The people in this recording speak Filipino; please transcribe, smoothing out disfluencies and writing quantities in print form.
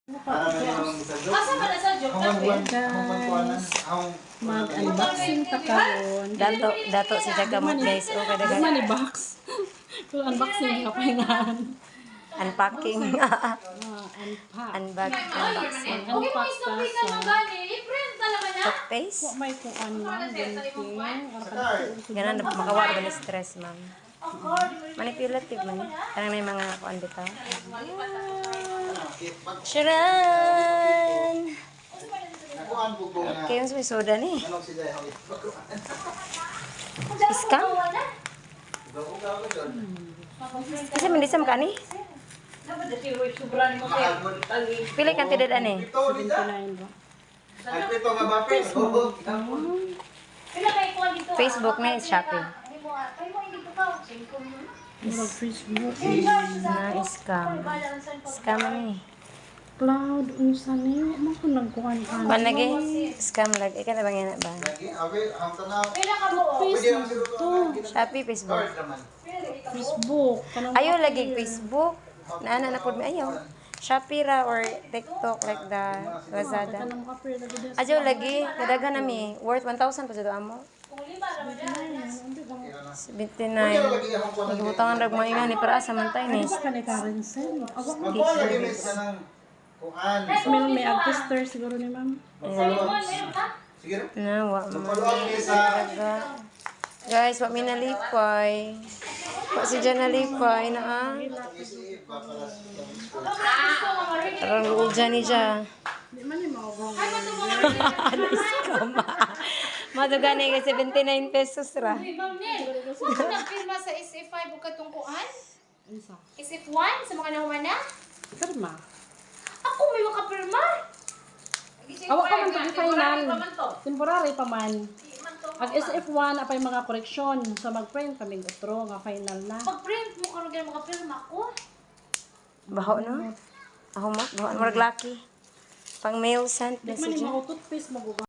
Asa man sa joke Guys, mag-unboxing ta karon. Dato si Jagamot guys. O kada Di man i-box. Kung unboxing ka pa hinaan. unpacking. Unpack. Unboxing. Unpack ta siya. Toothpaste. Wa may kuan man ginting. Ganun na makawala ba ni stress ma'am. Manipulative man. Kanang may mga kuan bitaw. Sharon! Okay, mas may soda ni. Iskam? Kasi mandisam ka ni? Pili kan tidak ani? 79 ba? Facebook ni Shopee. Murag Facebook. Na scam. Scam ni. Cloud unsa ni? Mo ko nagkuan ka. Man lagi scam lagi. Ika na bang yan ba? Facebook to. Shopee, Facebook. Facebook. Kanang Ayaw lagi Facebook. Naana na pod mi ayaw. Shopee ra or TikTok like the Lazada. kanang kapir lagi des. Ayaw lagi. Kadagan na mi. Worth 1,000 pa sa amo. 79. Magbutangan rag mga ni para sa mantay ni. Sa kanay currency. Awa mo. T-shirts. Meron may agtister siguro ni ma'am. Na, wa man. Guys, wa mi nalipay. Wa si Jan nalipay na ah. Tarang ujan ni siya. Di man ni maugong. Scam. Maduga ni 79 pesos ra. Ma'am Nel, kung nagpirma sa SF5 o katungkuan? Unsa? SF1 sa mga nahumana? Firma. Ako may makapirma. Awa ka man to final. Temporary pa man. Ang SF1 apay mga koreksyon. So mag-print kami otro nga final na. Pag-print mo karon gyud makapirma ko. Baho no? Ako mo, baho. Murag laki. Pang mail sent Di man ni message. mga toothpaste maguga.